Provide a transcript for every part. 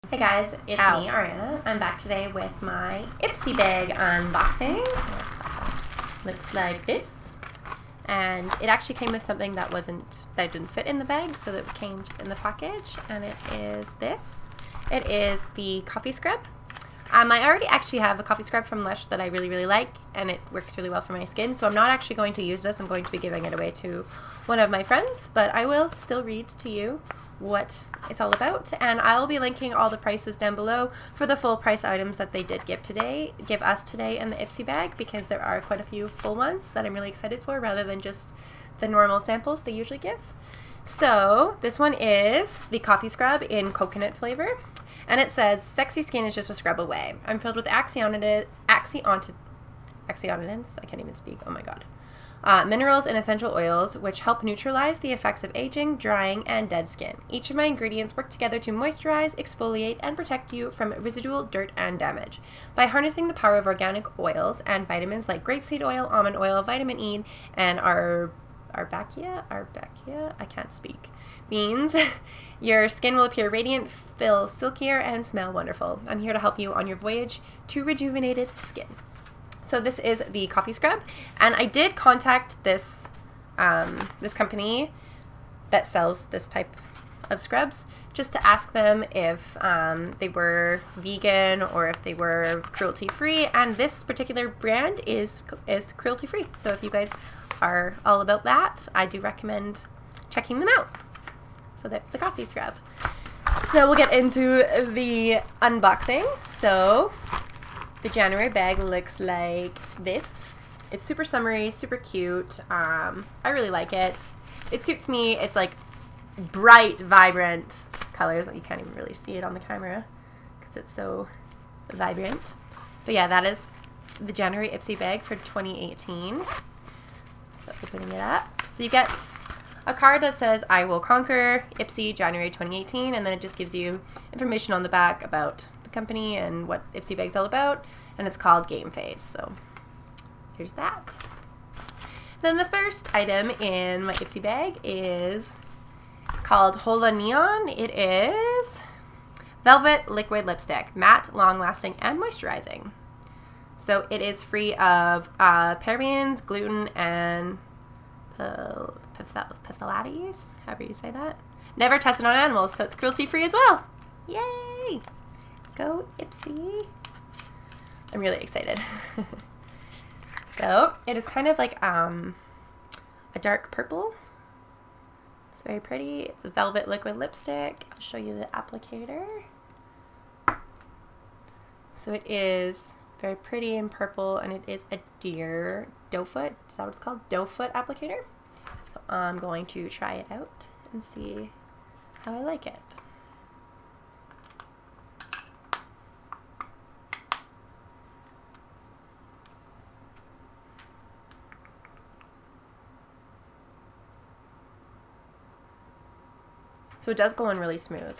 Hey guys, it's me, Ariana. I'm back today with my Ipsy bag unboxing. Looks like this. And it actually came with something that didn't fit in the bag, so that it came just in the package. And it is this. It is the coffee scrub. I already actually have a coffee scrub from Lush that I really like, and it works really well for my skin. So I'm not actually going to use this. I'm going to be giving it away to one of my friends, but I will still read to you what it's all about, and I'll be linking all the prices down below for the full price items that they did give us today in the Ipsy bag, because there are quite a few full ones that I'm really excited for rather than just the normal samples they usually give. So this one is the coffee scrub in coconut flavor, and it says sexy skin is just a scrub away. I'm filled with antioxidants, I can't even speak, oh my god. Minerals and essential oils, which help neutralize the effects of aging, drying, and dead skin. Each of my ingredients work together to moisturize, exfoliate, and protect you from residual dirt and damage. By harnessing the power of organic oils and vitamins like grapeseed oil, almond oil, vitamin E, and Arbequia, I can't speak, beans, your skin will appear radiant, feel silkier, and smell wonderful. I'm here to help you on your voyage to rejuvenated skin. So this is the coffee scrub, and I did contact this this company that sells this type of scrubs just to ask them if they were vegan or if they were cruelty-free, and this particular brand is cruelty-free. So if you guys are all about that, I do recommend checking them out. So that's the coffee scrub. So now we'll get into the unboxing. So the January bag looks like this. It's super summery, super cute. I really like it. It suits me. It's like bright, vibrant colors. You can't even really see it on the camera because it's so vibrant. But yeah, that is the January Ipsy bag for 2018. So opening it up. So you get a card that says, I will conquer Ipsy January 2018, and then it just gives you information on the back about company and what Ipsy bag's all about, and it's called Game Phase. So here's that. Then the first item in my Ipsy bag it's called Hola Neon. It is velvet liquid lipstick, matte, long-lasting, and moisturizing. So it is free of parabens, gluten, and phthalates, however you say that. Never tested on animals, so it's cruelty-free as well. Yay! Go Ipsy. I'm really excited. So it is kind of like a dark purple. It's very pretty. It's a velvet liquid lipstick. I'll show you the applicator. So it is very pretty and purple, and it is a Doe Foot. Is that what it's called? Doe Foot Applicator. So I'm going to try it out and see how I like it. So it does go on really smooth.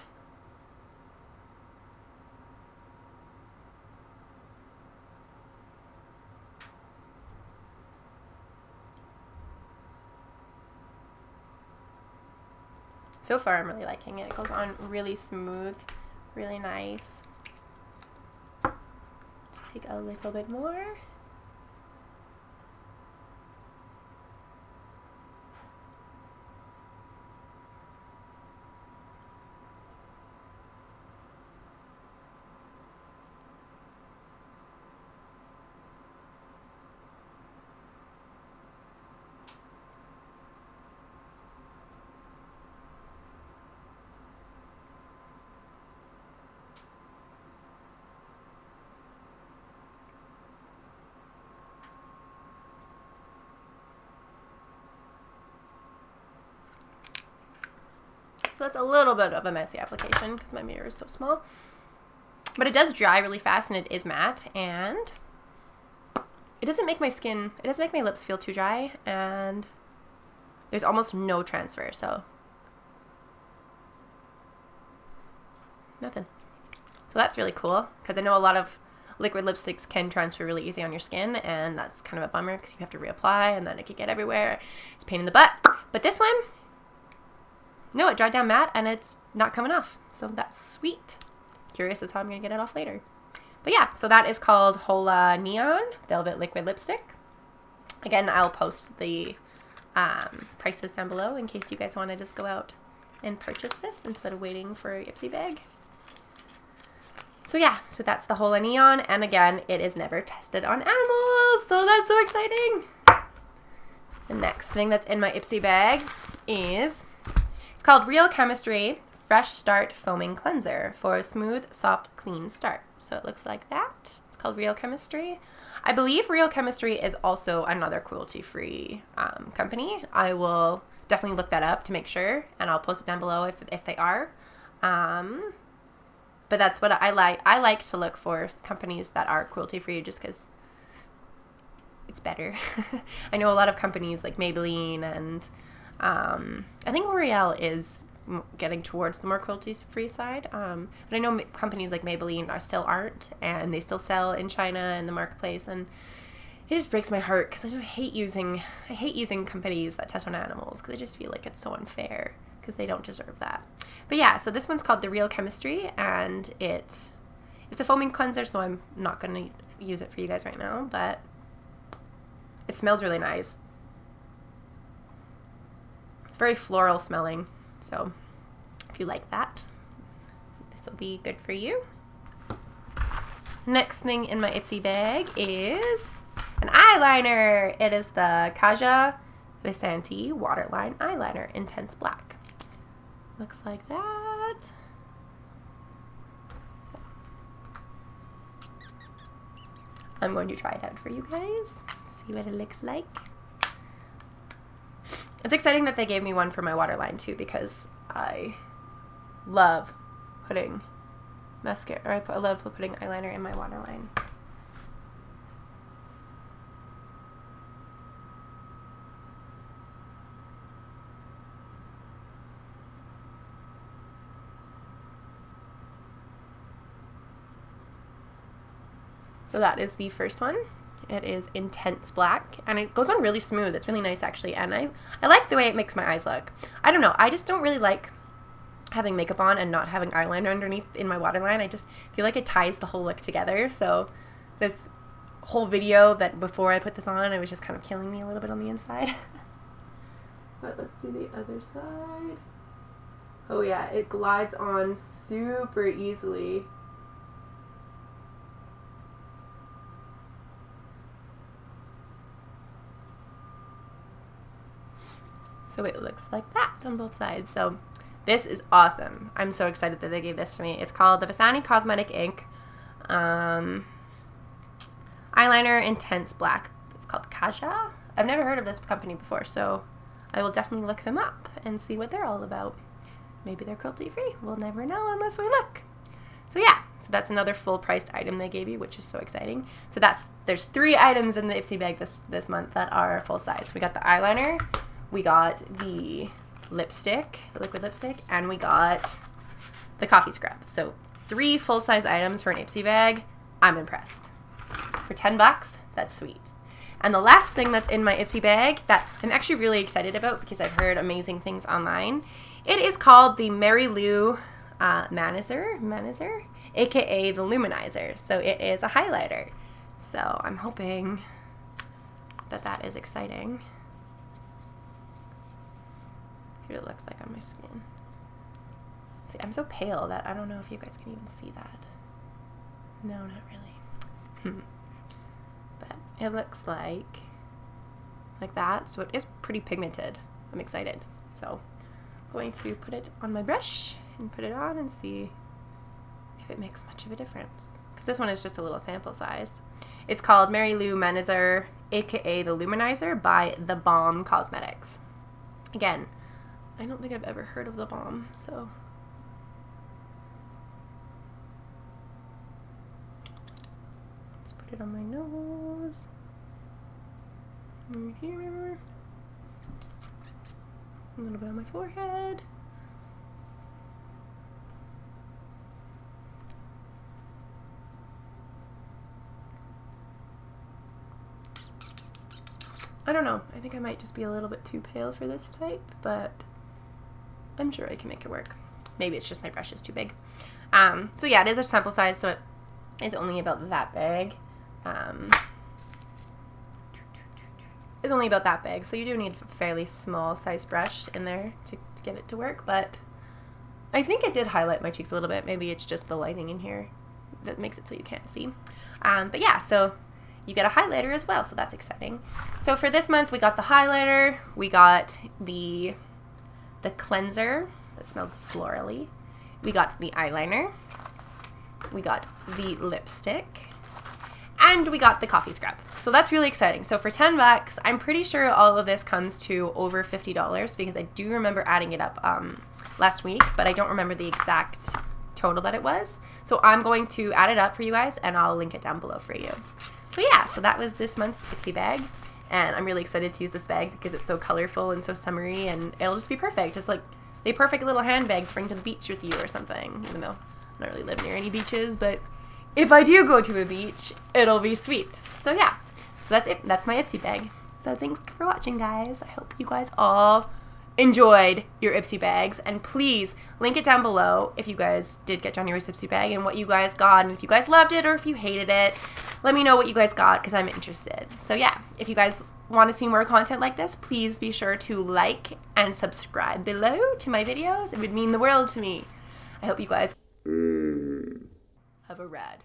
So far I'm really liking it. It goes on really smooth, really nice. Just take a little bit more. So that's a little bit of a messy application because my mirror is so small. But it does dry really fast, and it is matte, and it doesn't make my lips feel too dry, and there's almost no transfer, so nothing. So that's really cool, because I know a lot of liquid lipsticks can transfer really easy on your skin, and that's kind of a bummer because you have to reapply, and then it could get everywhere. It's a pain in the butt. But this one, no, it dried down matte, and it's not coming off, so that's sweet. curious as how I'm going to get it off later. But yeah, so that is called Hola Neon Velvet Liquid Lipstick. Again, I'll post the prices down below in case you guys want to just go out and purchase this instead of waiting for an Ipsy bag. So yeah, so that's the Hola Neon, and again, it is never tested on animals, so that's so exciting. The next thing that's in my Ipsy bag is, it's called Real Chemistry Fresh Start Foaming Cleanser for a smooth, soft, clean start. So it looks like that. It's called Real Chemistry. I believe Real Chemistry is also another cruelty-free company. I will definitely look that up to make sure, and I'll post it down below if they are. But that's what I like. I like to look for companies that are cruelty-free just because it's better. I know a lot of companies like Maybelline and I think L'Oreal is getting towards the more cruelty-free side. But I know companies like Maybelline still aren't, and they still sell in China and the marketplace, and it just breaks my heart because I hate using companies that test on animals because I just feel like it's so unfair because they don't deserve that. But yeah, so this one's called the Real Chemistry, and it's a foaming cleanser, so I'm not going to use it for you guys right now, but it smells really nice. It's very floral smelling, so if you like that, this will be good for you. Next thing in my Ipsy bag is an eyeliner. It is the Kasha Vasanti Waterline Eyeliner Intense Black. Looks like that. So, I'm going to try it out for you guys. See what it looks like. It's exciting that they gave me one for my waterline too, because I love putting mascara, I love putting eyeliner in my waterline. So that is the first one. It is Intense Black, and it goes on really smooth. It's really nice, actually, and I like the way it makes my eyes look. I don't know, I just don't really like having makeup on and not having eyeliner underneath in my waterline. I just feel like it ties the whole look together, so this whole video that before I put this on, it was just kind of killing me a little bit on the inside. But let's do the other side. Oh yeah, it glides on super easily. So it looks like that on both sides. So this is awesome. I'm so excited that they gave this to me. It's called the Vasana Cosmetic Ink Eyeliner Intense Black. It's called Kajal. I've never heard of this company before, so I will definitely look them up and see what they're all about. Maybe they're cruelty-free. We'll never know unless we look. So yeah, so that's another full-priced item they gave you, which is so exciting. So there's 3 items in the Ipsy bag this month that are full size. We got the eyeliner, we got the lipstick, the liquid lipstick, and we got the coffee scrub. So 3 full-size items for an Ipsy bag. I'm impressed. For $10, that's sweet. And the last thing that's in my Ipsy bag that I'm actually really excited about because I've heard amazing things online, it is called the Lou Manizer, aka the Lou Manizer. So it is a highlighter. So I'm hoping that that is exciting. See what it looks like on my skin. See, I'm so pale that I don't know if you guys can even see that. No, not really. But it looks like that, so it is pretty pigmented. I'm excited. So I'm going to put it on my brush and put it on and see if it makes much of a difference. Because this one is just a little sample size. It's called Lou Manizer, aka the Lou Manizer, by The Balm Cosmetics. Again, I don't think I've ever heard of The Balm, so let's put it on my nose, right here, a little bit on my forehead. I don't know, I think I might just be a little bit too pale for this type, but I'm sure I can make it work. maybe it's just my brush is too big. So yeah, it is a sample size, so it is only about that big. It's only about that big, so you do need a fairly small size brush in there to get it to work, but I think it did highlight my cheeks a little bit. Maybe it's just the lighting in here that makes it so you can't see. But yeah, so you get a highlighter as well, so that's exciting. So for this month, we got the highlighter, we got the cleanser that smells florally, we got the eyeliner, we got the lipstick, and we got the coffee scrub. So that's really exciting. So for 10 bucks, I'm pretty sure all of this comes to over $50 because I do remember adding it up last week, but I don't remember the exact total that it was. So I'm going to add it up for you guys and I'll link it down below for you. So yeah, so that was this month's Ipsy bag. And I'm really excited to use this bag because it's so colorful and so summery, and it'll just be perfect. It's like the perfect little handbag to bring to the beach with you or something, even though I don't really live near any beaches, but if I do go to a beach, it'll be sweet. So yeah, so that's it. That's my Ipsy bag. So thanks for watching, guys. I hope you guys all enjoyed your Ipsy bags, and please link it down below if you guys did get January's Ipsy bag and what you guys got, and if you guys loved it or if you hated it. Let me know what you guys got because I'm interested. So yeah, if you guys want to see more content like this, please be sure to like and subscribe below to my videos. It would mean the world to me. I hope you guys have a rad